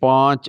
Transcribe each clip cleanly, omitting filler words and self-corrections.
5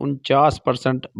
49%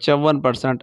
54%